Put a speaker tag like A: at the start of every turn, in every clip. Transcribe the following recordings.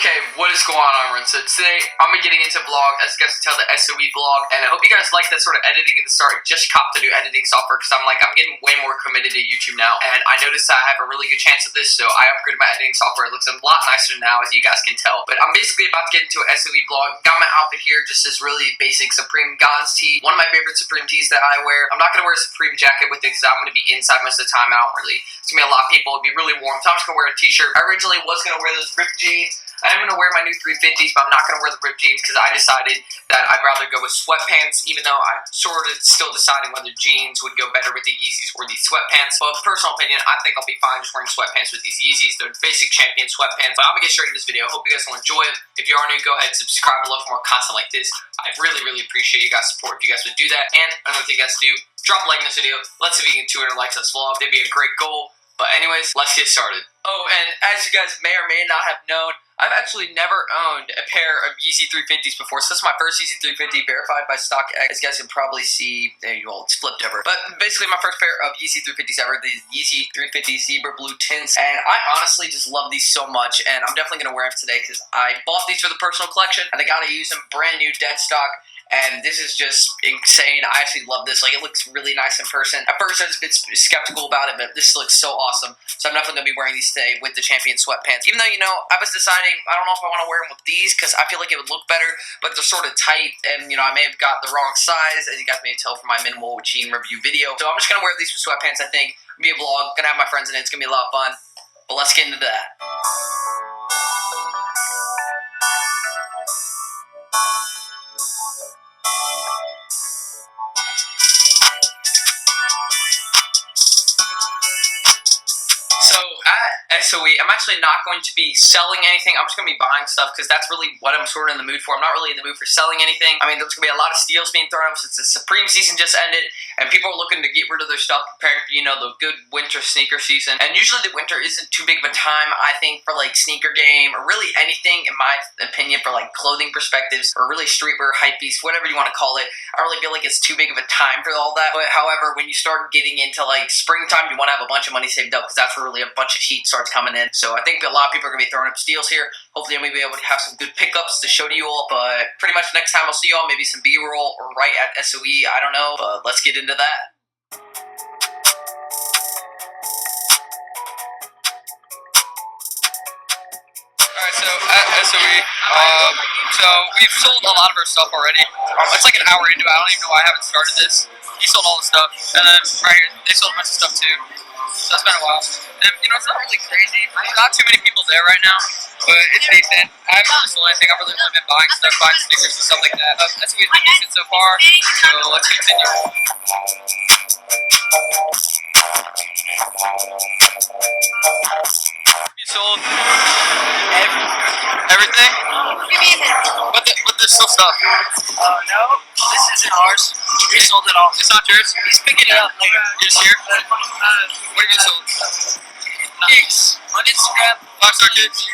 A: Okay, what is going on, everyone? So today, I'm going to be getting into vlog, as you guys can tell, the SOE vlog, and I hope you guys like that sort of editing at the start. Just copped the new editing software, because I'm getting way more committed to YouTube now, and I noticed that I have a really good chance of this, so I upgraded my editing software. It looks a lot nicer now, as you guys can tell. But I'm basically about to get into an SOE vlog. Got my outfit here, just this really basic Supreme God's tee, one of my favorite Supreme tees that I wear. I'm not going to wear a Supreme jacket with it, because I'm going to be inside most of the time. I don't really, it's going to be a lot of people, it'd be really warm, so I'm just going to wear a t-shirt. I originally was going to wear those ripped jeans. I'm going to wear my new 350s, but I'm not going to wear the ripped jeans because I decided that I'd rather go with sweatpants, even though I'm sort of still deciding whether jeans would go better with the Yeezys or these sweatpants. But personal opinion, I think I'll be fine just wearing sweatpants with these Yeezys. They're basic champion sweatpants. But I'm going to get straight into this video. Hope you guys will enjoy it. If you are new, go ahead and subscribe below for more content like this. I'd really, really appreciate you guys' support if you guys would do that. And another thing you guys do, drop a like in this video. Let's see if we can get 200 likes on this vlog. That'd be a great goal. But anyways, let's get started. Oh, and as you guys may or may not have known, I've actually never owned a pair of Yeezy 350s before. So this is my first Yeezy 350 verified by StockX. As you guys can probably see, there you go, it's flipped over. But basically my first pair of Yeezy 350s ever, these Yeezy 350 Zebra Blue tints. And I honestly just love these so much, and I'm definitely going to wear them today because I bought these for the personal collection, and I got to use them brand new, dead stock. And this is just insane. I actually love this. Like, it looks really nice in person. At first, I was a bit skeptical about it, but this looks so awesome. So I'm definitely going to be wearing these today with the Champion sweatpants. Even though, you know, I was deciding, I don't know if I want to wear them with these because I feel like it would look better, but they're sort of tight, and, you know, I may have got the wrong size, as you guys may tell from my minimal jean review video. So I'm just going to wear these with sweatpants, I think. It's going to be a vlog. Going to have my friends in it. It's going to be a lot of fun. But let's get into that. So at SOE, I'm actually not going to be selling anything. I'm just going to be buying stuff because that's really what I'm sort of in the mood for. I'm not really in the mood for selling anything. I mean, there's going to be a lot of steals being thrown up since the Supreme season just ended, and people are looking to get rid of their stuff, preparing for, you know, the good winter sneaker season. And usually the winter isn't too big of a time, I think, for like sneaker game or really anything, in my opinion, for like clothing perspectives or really streetwear, hypebeast, whatever you want to call it. I don't really feel like it's too big of a time for all that. But however, when you start getting into like springtime, you want to have a bunch of money saved up because that's where really a bunch of heat starts coming in. So I think a lot of people are going to be throwing up steals here. Hopefully I'm going to be able to have some good pickups to show to you all. But pretty much next time I'll see y'all, maybe some B-roll or right at SOE. I don't know, but let's get into that. Alright, so at SOE, so we've sold a lot of our stuff already. It's like an hour into it. I don't even know why I haven't started this. He sold all the stuff, and then right here, they sold a bunch of stuff too. So it's been a while. And, you know, it's not really crazy. There's not too many people there right now, but it's decent. I haven't really sold anything. I've really only been buying stuff, buying stickers and stuff like that. That's been decent so far, so let's continue. You sold everything? But there's still stuff.
B: No, this isn't ours. We sold it all.
A: It's not yours?
B: He's picking it up later.
A: You're just here? What have you sold?
B: Gigs on Instagram.
A: 5-star kids.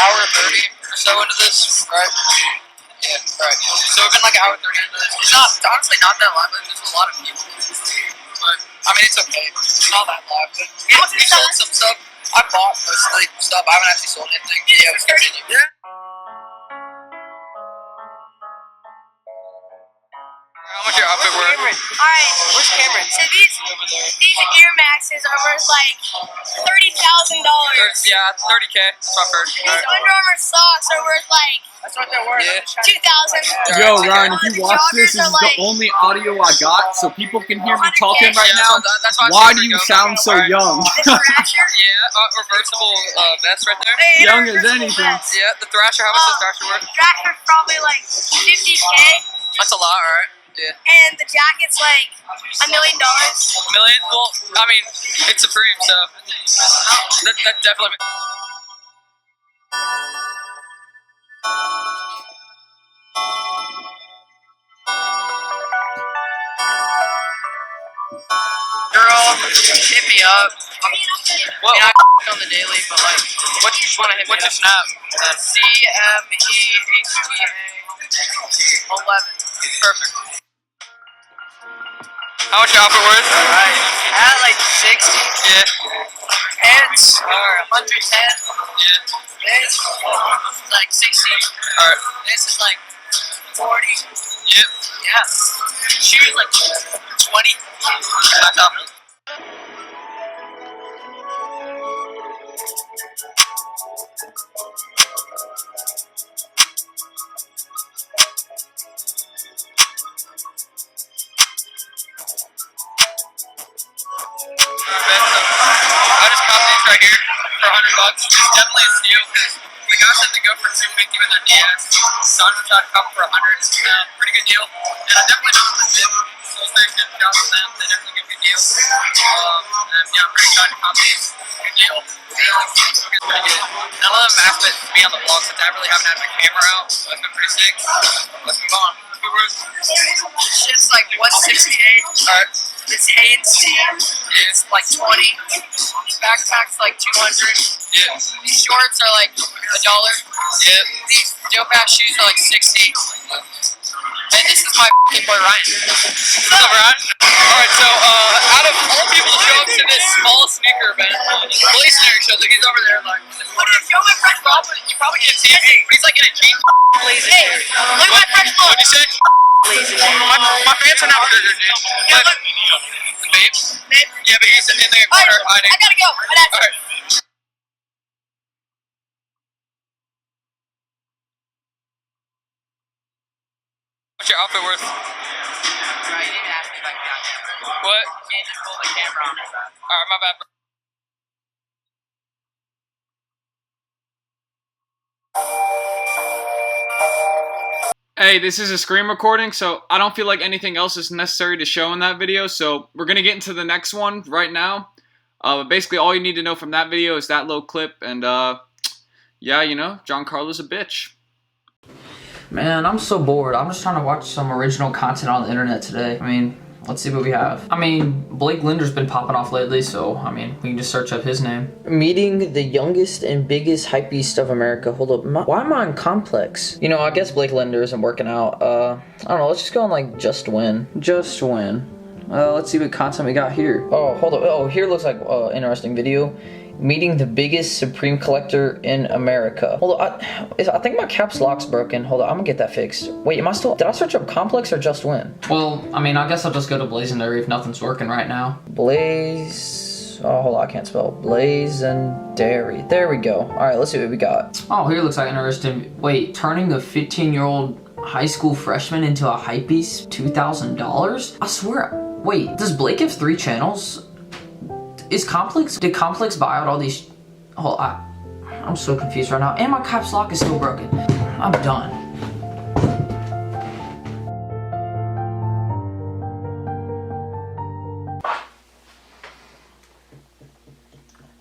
A: Hour 30 or so into this, right? Yeah, right. So we've been like an hour 30 into this. It's not, honestly not that live, but there's a lot of people. But, I mean, it's okay. It's not that live, but we sold some stuff. I bought mostly stuff. I haven't actually sold anything. Yeah, let's continue. Yeah. How much your outfit worth?
C: Alright.
B: Where's Cameron?
C: So these Air Maxes are worth like $30,000.
A: Yeah, 30K. That's what I've heard.
C: These Under Armour socks are worth like
B: That's what they're worth.
A: Yeah.
C: 2,000.
D: Yo, Ryan, if you watch this, this is
C: like-
D: the only audio I got, so people can hear me talking right
A: Yeah,
D: now.
A: so that's why
D: Why do you sound so young?
C: The Thrasher.
A: Yeah, reversible vest right there.
D: Young as anything.
A: Yeah, the Thrasher. How much is the Thrasher worth?
C: Thrasher's probably like 50K.
A: That's a lot, alright. Yeah.
C: And the jacket's like $1 million.
A: $1 million? Well, I mean, it's Supreme, so that definitely.
B: Hit me up.
A: What?
B: I on the daily, but like,
A: What you want to hit? What's your snap?
B: CMEHTA 11.
A: Perfect. How much your outfit worth?
B: Alright. At like 60.
A: Yeah.
B: Pants are 110.
A: Yeah.
B: This is like 60.
A: Alright.
B: This is like 40.
A: Yep.
B: Yeah. Shoes like 20.
A: That's outfit. I just copped these right here for $100. It's definitely a steal because the guys said they go for $250 with their DS. So I'm gonna try to cop for $100. Pretty good deal. And I definitely know the gym. So stay tuned out for them. They definitely give good deals. And yeah, I'm pretty excited to cop these. Good deal. It's pretty good. None of them asked me to be on the vlog since I really haven't had my camera out. So that's been pretty sick. Let's move on.
B: Shit's like 168.
A: Alright.
B: This Haynes team is like 20. Backpack's like 200.
A: Yeah.
B: These shorts are like $1.
A: Yeah.
B: These dope ass shoes are like 60. And this is my f***ing boy Ryan.
A: What's up, Ryan? Alright, so out of all people to show up to this small sneaker event, Blazendary shows, like he's over there, like, you probably can't see him, but he's like in a jean.
C: Hey, look at my fresh look.
A: What'd you say? My pants are not bigger, dude.
C: Yeah, look.
A: Babe? Yeah, but he's in the corner hiding.
C: I gotta go.
A: Alright. What's your outfit worth?
B: Right, you need to ask me if I can get on camera.
A: What?
B: You can't just pull the camera on me.
A: Alright, my bad, bro. Hey, this is a screen recording, so I don't feel like anything else is necessary to show in that video, so we're gonna get into the next one right now. Basically, all you need to know from that video is that little clip, and yeah, you know, Giancarlo's a bitch.
E: Man, I'm so bored. I'm just trying to watch some original content on the internet today. I mean, let's see what we have. I mean, Blake Linder's been popping off lately, so, I mean, we can just search up his name. Meeting the youngest and biggest hypebeast of America. Hold up, why am I on Complex? You know, I guess Blake Linder isn't working out. I don't know, let's just go on, like, Just Win. Just Win. Let's see what content we got here. Oh, hold up. Oh, here looks like interesting video. Meeting the biggest Supreme collector in America. Hold on, I think my caps lock's broken. Hold on, I'm gonna get that fixed. Wait, am I still? Did I search up Complex or Just Win? Well, I mean, I guess I'll just go to Blazendary if nothing's working right now. Blaze. Oh, hold on, I can't spell. Blazendary. There we go. All right, let's see what we got. Oh, here looks like interesting. Wait, turning a 15-year-old high school freshman into a hypebeast, $2,000? I swear. Wait, does Blake have 3 channels? Is Complex? Did Complex buy out all these? Oh, I'm so confused right now. And my caps lock is still broken. I'm done.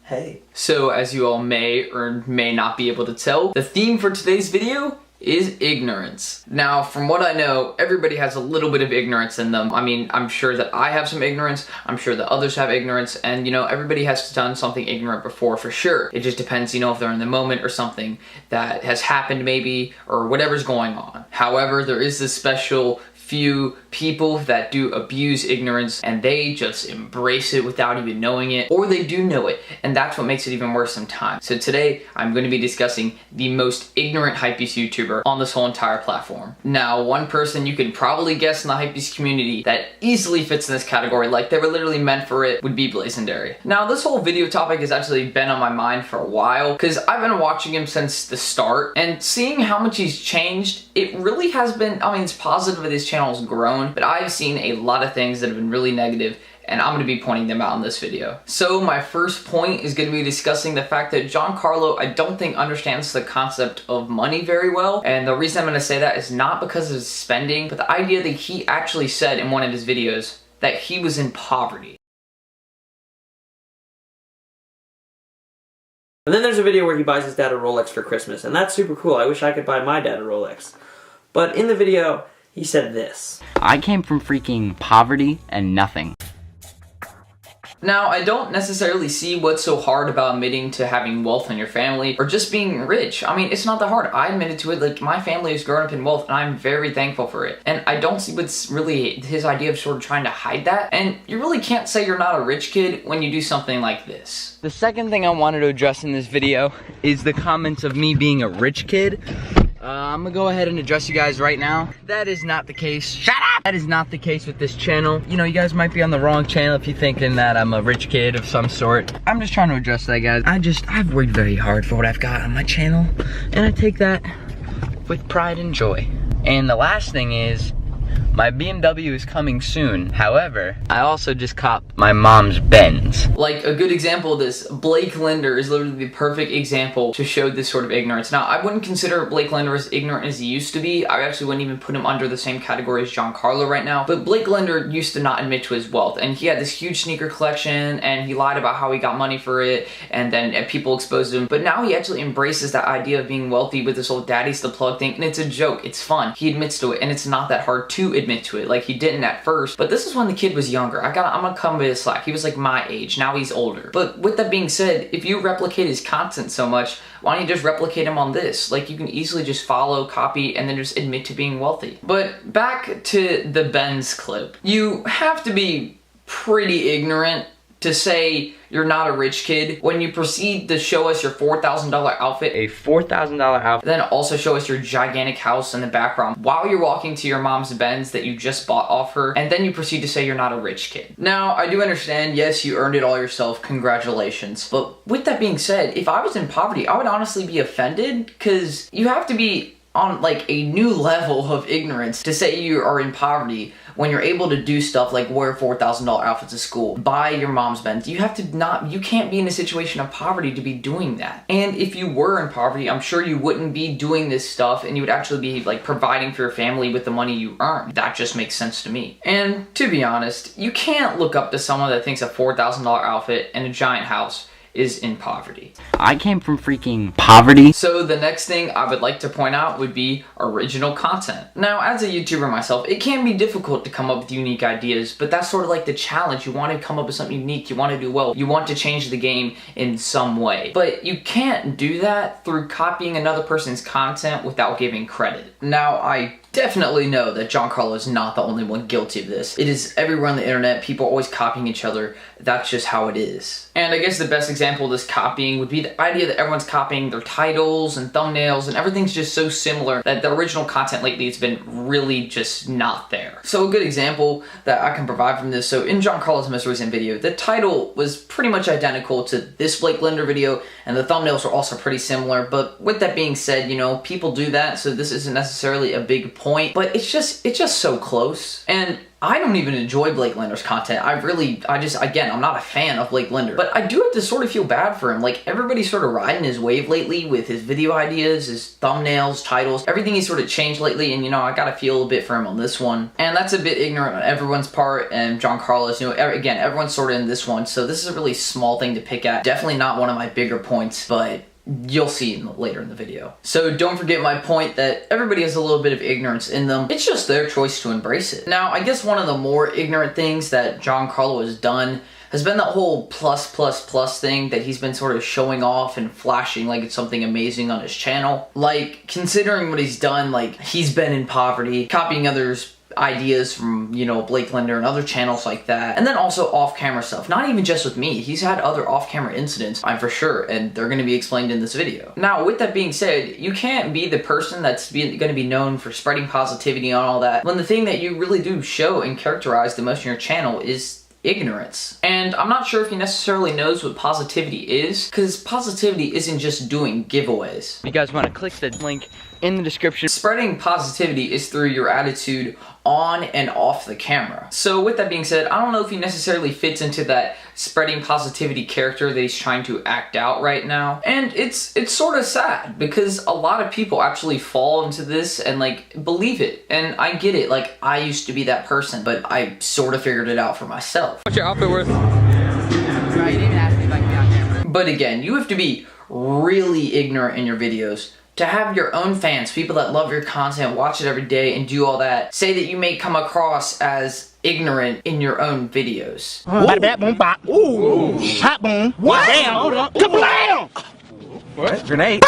E: Hey. So, as you all may or may not be able to tell, the theme for today's video is ignorance. Now, from what I know, everybody has a little bit of ignorance in them. I mean, I'm sure that I have some ignorance, I'm sure that others have ignorance, and you know, everybody has done something ignorant before for sure. It just depends, you know, if they're in the moment or something that has happened maybe, or whatever's going on. However, there is this special few people that do abuse ignorance and they just embrace it without even knowing it, or they do know it, and that's what makes it even worse sometimes. So today I'm going to be discussing the most ignorant hypebeast YouTuber on this whole entire platform. Now, one person you can probably guess in the hypebeast community that easily fits in this category, like they were literally meant for it, would be Blazendary. Now, this whole video topic has actually been on my mind for a while because I've been watching him since the start, and seeing how much he's changed, it really has been, I mean, it's positive that his channel's grown, but I've seen a lot of things that have been really negative, and I'm going to be pointing them out in this video. So my first point is going to be discussing the fact that Giancarlo, I don't think, understands the concept of money very well, and the reason I'm going to say that is not because of his spending, but the idea that he actually said in one of his videos that he was in poverty.
F: And then there's a video where he buys his dad a Rolex for Christmas, and that's super cool. I wish I could buy my dad a Rolex. But in the video, he said this.
G: I came from freaking poverty and nothing.
E: Now, I don't necessarily see what's so hard about admitting to having wealth in your family or just being rich. I mean, it's not that hard. I admitted to it. Like, my family has grown up in wealth and I'm very thankful for it. And I don't see what's really his idea of sort of trying to hide that. And you really can't say you're not a rich kid when you do something like this.
G: The second thing I wanted to address in this video is the comments of me being a rich kid. I'm gonna go ahead and address you guys right now. That is not the case. Shut up! That is not the case with this channel. You know, you guys might be on the wrong channel if you're thinking that I'm a rich kid of some sort. I'm just trying to address that, guys. I've worked very hard for what I've got on my channel, and I take that with pride and joy. And the last thing is, my BMW is coming soon. However, I also just copped my mom's Benz.
E: Like, a good example of this, Blake Linder is literally the perfect example to show this sort of ignorance. Now, I wouldn't consider Blake Linder as ignorant as he used to be. I actually wouldn't even put him under the same category as Giancarlo right now. But Blake Linder used to not admit to his wealth, and he had this huge sneaker collection, and he lied about how he got money for it, and then people exposed him. But now he actually embraces that idea of being wealthy with this whole daddy's the plug thing, and it's a joke. It's fun. He admits to it, and it's not that hard to admit to it. Like, he didn't at first, but this is when the kid was younger. I'm gonna come with his slack. He was like my age. Now he's older. But with that being said, if you replicate his content so much, why don't you just replicate him on this? Like, you can easily just follow, copy, and then just admit to being wealthy. But back to the Benz clip. You have to be pretty ignorant to say you're not a rich kid when you proceed to show us your $4,000 outfit,
G: A $4,000 outfit.
E: then also show us your gigantic house in the background while you're walking to your mom's Benz that you just bought off her, and then you proceed to say you're not a rich kid. Now, I do understand, yes, you earned it all yourself, congratulations. But with that being said, if I was in poverty, I would honestly be offended, because you have to be on like a new level of ignorance to say you are in poverty when you're able to do stuff like wear $4,000 outfits to school, buy your mom's Benz. You can't be in a situation of poverty to be doing that. And if you were in poverty, I'm sure you wouldn't be doing this stuff, and you would actually be like providing for your family with the money you earn. That just makes sense to me. And to be honest, you can't look up to someone that thinks a $4,000 outfit and a giant house is in poverty.
G: I came from freaking poverty.
E: So the next thing I would like to point out would be original content. Now, as a YouTuber myself, it can be difficult to come up with unique ideas, but that's sort of like the challenge. You want to come up with something unique, you want to do well, you want to change the game in some way. But you can't do that through copying another person's content without giving credit. Now, I definitely know that Giancarlo is not the only one guilty of this. It is everywhere on the internet, people always copying each other. That's just how it is. And I guess the best example of this copying would be the idea that everyone's copying their titles and thumbnails, and everything's just so similar that the original content lately has been really just not there. So a good example that I can provide from this, so in Giancarlo's most recent video, the title was pretty much identical to this Blake Linder video, and the thumbnails were also pretty similar. But with that being said, you know, people do that, so this isn't necessarily a big point, but it's just so close. And I don't even enjoy Blake Linder's content. Again, I'm not a fan of Blake Linder, but I do have to sort of feel bad for him. Like, everybody's sort of riding his wave lately with his video ideas, his thumbnails, titles, everything he's sort of changed lately, and you know, I gotta feel a bit for him on this one. And that's a bit ignorant on everyone's part, and Giancarlo's, you know, again, everyone's sort of in this one, so this is a really small thing to pick at. Definitely not one of my bigger points, but you'll see later in the video. So don't forget my point that everybody has a little bit of ignorance in them. It's just their choice to embrace it. Now, I guess one of the more ignorant things that Giancarlo has done has been that whole plus thing that he's been sort of showing off and flashing like it's something amazing on his channel. Like, considering what he's done, like, he's been in poverty, copying others' ideas from, you know, Blake Linder and other channels like that, and then also off-camera stuff. Not even just with me, he's had other off-camera incidents, I'm for sure, and they're going to be explained in this video. Now, with that being said, you can't be the person that's going to be known for spreading positivity and all that when the thing that you really do show and characterize the most on your channel is ignorance. And I'm not sure if he necessarily knows what positivity is, because positivity isn't just doing giveaways.
G: You guys want to click the link in the description.
E: Spreading positivity is through your attitude on and off the camera. So with that being said, I don't know if he necessarily fits into that spreading positivity character that he's trying to act out right now. And it's sort of sad, because a lot of people actually fall into this and like believe it. And I get it, like, I used to be that person, but I sort of figured it out for myself.
G: What's your outfit worth? Right, you didn't even ask me if I can be on camera.
E: But again, you have to be really ignorant in your videos to have your own fans, people that love your content, watch it every day, and do all that, say that you may come across as ignorant in your own videos.
H: Bada bap, boom, bop. Ooh. Hot boom. What? Bam. Hold up. Kablam! What? Grenade.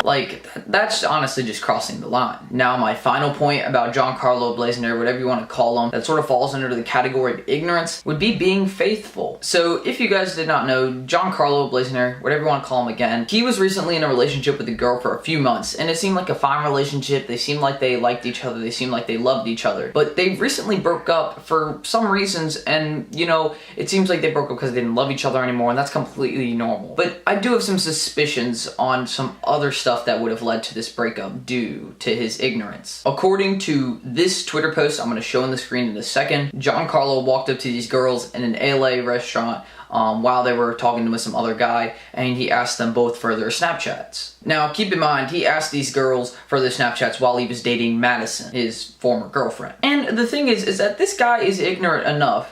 E: Like, that's honestly just crossing the line. Now, my final point about Giancarlo Blazendary, whatever you want to call him, that sort of falls under the category of ignorance, would be being faithful. So, if you guys did not know, Giancarlo Blazendary, whatever you want to call him again, he was recently in a relationship with a girl for a few months, and it seemed like a fine relationship. They seemed like they liked each other. They seemed like they loved each other. But they recently broke up for some reasons, and, you know, it seems like they broke up because they didn't love each other anymore, and that's completely normal. But I do have some suspicions on some other stuff that would have led to this breakup due to his ignorance. According to this Twitter post I'm going to show on the screen in a second, Giancarlo walked up to these girls in an LA restaurant while they were talking to some other guy, and he asked them both for their Snapchats. Now, keep in mind, he asked these girls for their Snapchats while he was dating Madison, his former girlfriend. And the thing is that this guy is ignorant enough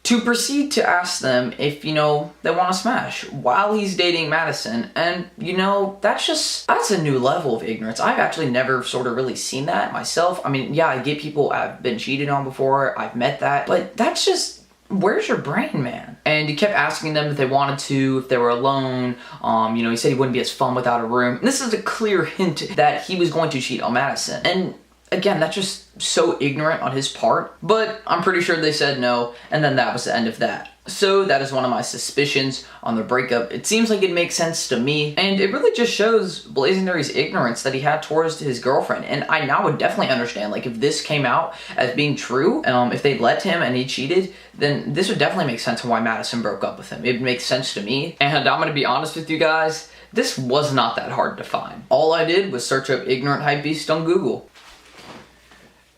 E: to proceed to ask them if, you know, they want to smash while he's dating Madison. And, you know, that's a new level of ignorance. I've actually never sort of really seen that myself. I mean, yeah, I get people I've been cheated on before, I've met that, but that's just, where's your brain, man? And he kept asking them if they wanted to, if they were alone. You know, he said he wouldn't be as fun without a room. And this is a clear hint that he was going to cheat on Madison. And again, that's just so ignorant on his part, but I'm pretty sure they said no, and then that was the end of that. So that is one of my suspicions on the breakup. It seems like it makes sense to me, and it really just shows Blazendary's ignorance that he had towards his girlfriend. And I now would definitely understand, like, if this came out as being true, if they let him and he cheated, then this would definitely make sense why Madison broke up with him. It makes sense to me, and I'm gonna be honest with you guys, this was not that hard to find. All I did was search up ignorant hypebeast on Google.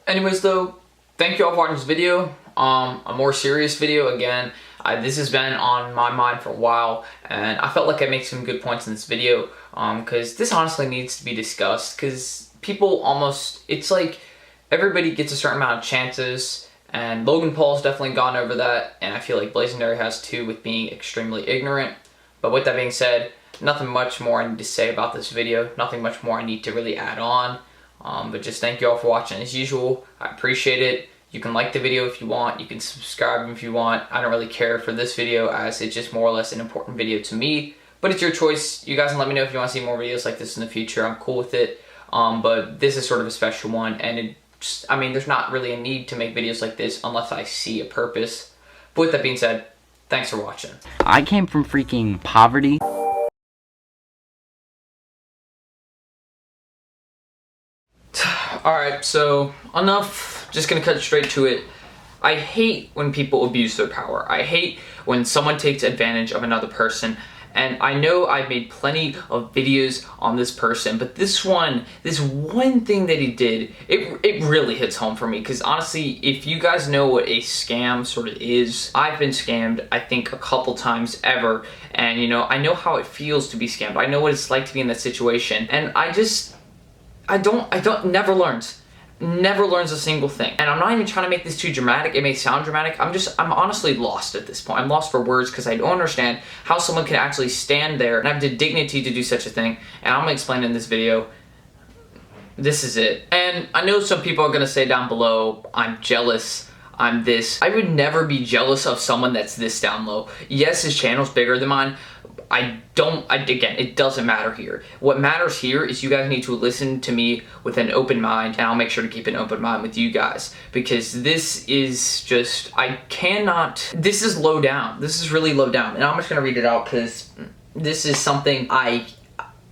E: Anyways though, thank you all for watching this video. A more serious video again. This has been on my mind for a while, and I felt like I made some good points in this video, because this honestly needs to be discussed, because people almost, it's like everybody gets a certain amount of chances, and Logan Paul's definitely gone over that, and I feel like Blazendary has too, with being extremely ignorant. But with that being said, nothing much more I need to say about this video, nothing much more I need to really add on. But just thank you all for watching as usual. I appreciate it. You can like the video if you want. You can subscribe if you want. I don't really care for this video, as it's just more or less an important video to me. But it's your choice. You guys can let me know if you want to see more videos like this in the future. I'm cool with it. But this is sort of a special one. And it just, I mean, there's not really a need to make videos like this unless I see a purpose. But with that being said, thanks for watching.
G: I came from freaking poverty.
E: Alright, so enough, just gonna cut straight to it. I hate when people abuse their power. I hate when someone takes advantage of another person. And I know I've made plenty of videos on this person, but this one thing that he did, it really hits home for me. Because honestly, if you guys know what a scam sort of is, I've been scammed, I think, a couple times ever. And, you know, I know how it feels to be scammed. I know what it's like to be in that situation. And never learns a single thing. And I'm not even trying to make this too dramatic. It may sound dramatic. I'm honestly lost at this point. I'm lost for words because I don't understand how someone can actually stand there and have the dignity to do such a thing. And I'm gonna explain in this video. This is it. And I know some people are gonna say down below, I'm jealous, I'm this. I would never be jealous of someone that's this down low. Yes, his channel's bigger than mine. Again, it doesn't matter here. What matters here is you guys need to listen to me with an open mind, and I'll make sure to keep an open mind with you guys, because this is just, this is low down. This is really low down, and I'm just gonna read it out because this is something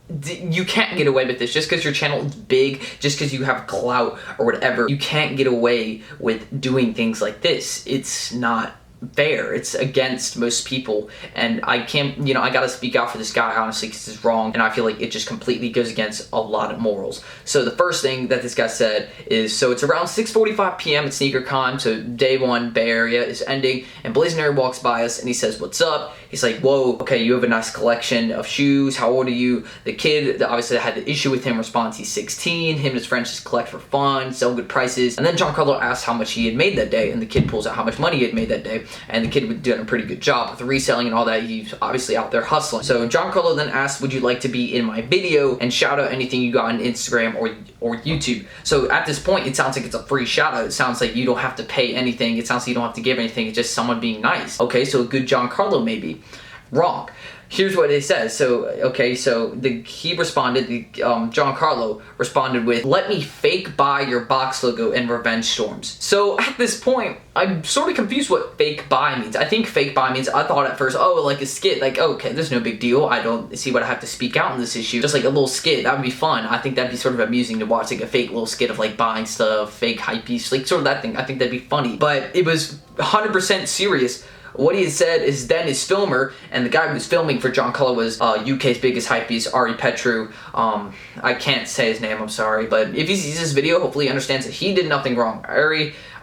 E: you can't get away with this. Just because your channel is big, just because you have clout or whatever, you can't get away with doing things like this. It's not fair. It's against most people, and I can't, you know, I gotta speak out for this guy honestly because it's wrong, and I feel like it just completely goes against a lot of morals. So the first thing that this guy said is, so it's around 6:45 p.m. at SneakerCon, so day one Bay Area is ending, and Blazendary walks by us and he says, "What's up?" He's like, "Whoa, okay, you have a nice collection of shoes. How old are you?" The kid, obviously I had the issue with him, responds he's 16. Him and his friends just collect for fun, sell good prices. And then Giancarlo asks how much he had made that day, and the kid pulls out how much money he had made that day. and the kid was doing a pretty good job with reselling and all that. He's obviously out there hustling. So Giancarlo then asked, would you like to be in my video and shout out anything you got on Instagram or YouTube? So at this point, it sounds like it's a free shout out. It sounds like you don't have to pay anything. It sounds like you don't have to give anything. It's just someone being nice. Okay, so a good Giancarlo maybe. Wrong. Here's what it says. So, okay, so Giancarlo responded with, let me fake buy your box logo in Revenge Storms. So at this point, I'm sort of confused what fake buy means. I think fake buy means, I thought at first, oh, like a skit, like, okay, there's no big deal. I don't see what I have to speak out in this issue. Just like a little skit, that would be fun. I think that'd be sort of amusing to watch, like a fake little skit of like buying stuff, fake hype piece, like sort of that thing. I think that'd be funny. But it was 100% serious. What he had said is then his filmer, and the guy who was filming for Giancarlo was UK's biggest hypebeast, Ari Petru. I can't say his name, I'm sorry, but if he sees this video, hopefully he understands that he did nothing wrong.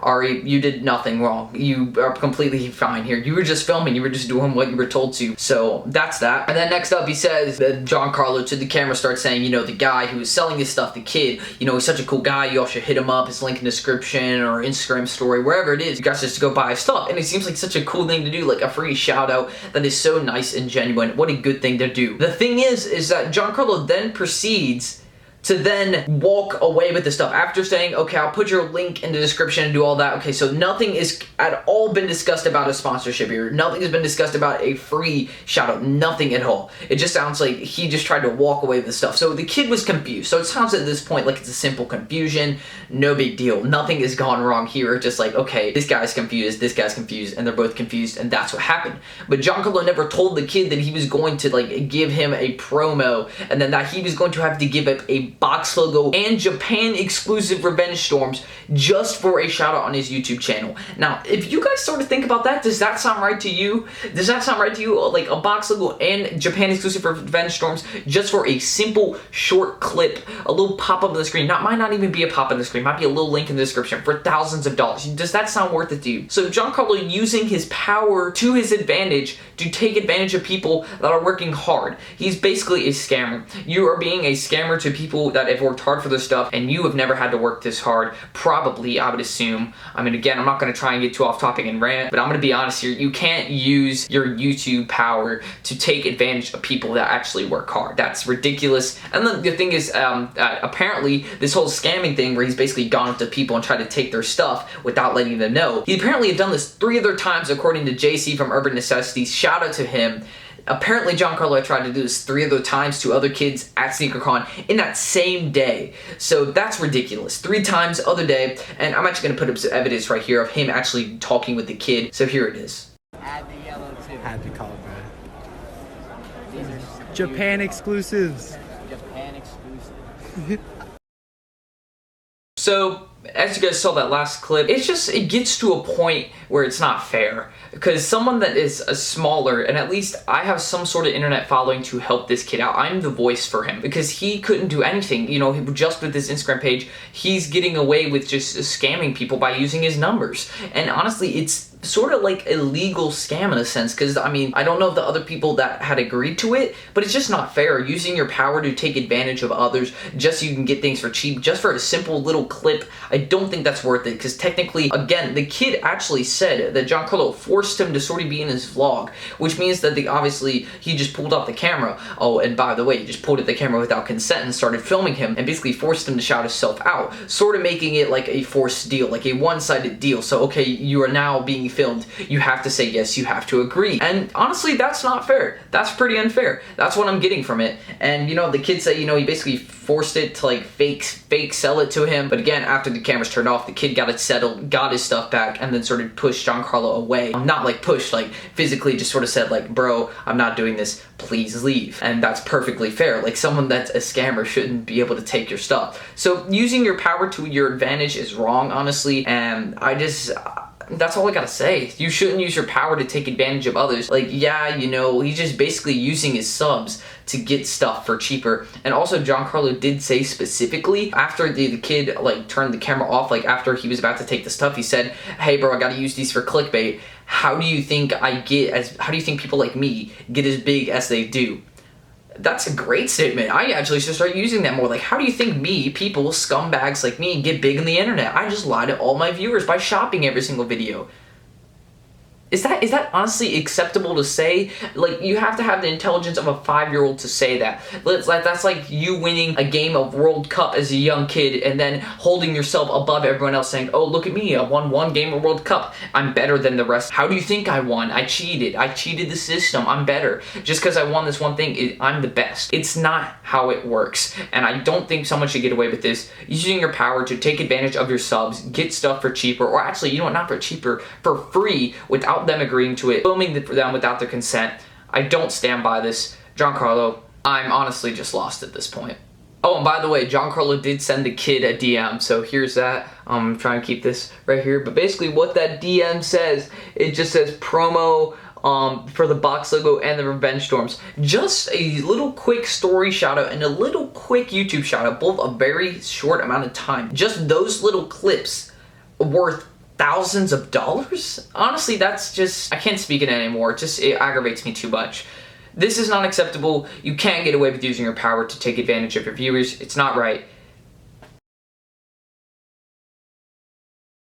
E: Ari, you did nothing wrong. You are completely fine here. You were just filming. You were just doing what you were told to. So that's that. And then next up, he says that Giancarlo to the camera starts saying, you know, the guy who was selling this stuff, the kid, you know, he's such a cool guy. You all should hit him up. His link in the description or Instagram story, wherever it is. You guys just go buy his stuff. And it seems like such a cool thing to do, like a free shout out that is so nice and genuine. What a good thing to do. The thing is that Giancarlo then proceeds to then walk away with the stuff after saying, okay, I'll put your link in the description and do all that. Okay, so nothing is at all been discussed about a sponsorship here. Nothing has been discussed about a free shout out. Nothing at all. It just sounds like he just tried to walk away with the stuff. So the kid was confused. So it sounds at this point like it's a simple confusion. No big deal. Nothing has gone wrong here. Just like, okay, this guy's confused, and they're both confused, and that's what happened. But Giancarlo never told the kid that he was going to like give him a promo, and then that he was going to have to give up a box logo and Japan exclusive Revenge Storms just for a shout out on his YouTube channel. Now, if you guys sort of think about that, does that sound right to you? Does that sound right to you? Like a box logo and Japan exclusive Revenge Storms just for a simple short clip, a little pop up on the screen. Might not even be a pop up on the screen, might be a little link in the description for thousands of dollars. Does that sound worth it to you? So Giancarlo using his power to his advantage to take advantage of people that are working hard. He's basically a scammer. You are being a scammer to people that have worked hard for this stuff, and you have never had to work this hard. Probably, I would assume. I mean, again, I'm not going to try and get too off topic and rant, but I'm going to be honest here. You can't use your YouTube power to take advantage of people that actually work hard. That's ridiculous. And then the thing is, apparently, this whole scamming thing where he's basically gone up to people and tried to take their stuff without letting them know. He apparently had done this 3 other times, according to JC from Urban Necessities. Shout out to him. Apparently, Giancarlo tried to do this 3 other times to other kids at SneakerCon in that same day. So that's ridiculous. 3 times, other day. And I'm actually going to put up some evidence right here of him actually talking with the kid. So here it is.
I: Add the yellow too.
J: Had to call, bro.
I: These are
J: Japan exclusives.
I: Japan exclusive.
E: So, as you guys saw that last clip, it gets to a point where it's not fair. Because someone that is smaller, and at least I have some sort of internet following to help this kid out. I'm the voice for him. Because he couldn't do anything, you know, just with this Instagram page, he's getting away with just scamming people by using his numbers. And honestly, it's sort of like a legal scam in a sense, because I mean, I don't know if the other people that had agreed to it, but it's just not fair using your power to take advantage of others just so you can get things for cheap, just for a simple little clip. I don't think that's worth it, because technically, again, the kid actually said that Giancarlo forced him to sort of be in his vlog, which means that obviously he just pulled out the camera. Oh, and by the way, he just pulled out the camera without consent and started filming him and basically forced him to shout himself out, sort of making it like a forced deal, like a one-sided deal. So okay, you are now being filmed, you have to say yes, you have to agree. And honestly, that's not fair. That's pretty unfair. That's what I'm getting from it. And you know, the kid said, you know, he basically forced it to like fake sell it to him. But again, after the cameras turned off, the kid got it settled, got his stuff back, and then sort of pushed Giancarlo away. Not like pushed, like physically just sort of said like, bro, I'm not doing this, please leave. And that's perfectly fair. Like, someone that's a scammer shouldn't be able to take your stuff. So using your power to your advantage is wrong, honestly. And that's all I gotta say. You shouldn't use your power to take advantage of others. Like, yeah, you know, he's just basically using his subs to get stuff for cheaper. And also, Giancarlo did say specifically, after the kid, like, turned the camera off, like, after he was about to take the stuff, he said, hey, bro, I gotta use these for clickbait. How do you think people like me get as big as they do? That's a great statement. I actually should start using that more. Like, how do you think people, scumbags like me, get big on the internet? I just lie to all my viewers by shopping every single video. Is that honestly acceptable to say? Like, you have to have the intelligence of a 5-year-old to say that. That's like you winning a game of World Cup as a young kid and then holding yourself above everyone else saying, oh, look at me, I won one game of World Cup. I'm better than the rest. How do you think I won? I cheated. I cheated the system. I'm better. Just because I won this one thing, I'm the best. It's not how it works. And I don't think someone should get away with this. Using your power to take advantage of your subs, get stuff for cheaper, or actually, you know what, not for cheaper, for free, without them agreeing to it, filming them without their consent. I don't stand by this. Giancarlo, I'm honestly just lost at this point. Oh, and by the way, Giancarlo did send the kid a DM, so here's that. I'm trying to keep this right here, but basically what that DM says, it just says promo for the box logo and the Revenge Storms. Just a little quick story shout out and a little quick YouTube shout out, both a very short amount of time. Just those little clips worth thousands of dollars? Honestly, that's just, I can't speak it anymore. It aggravates me too much. This is not acceptable. You can't get away with using your power to take advantage of your viewers. It's not right.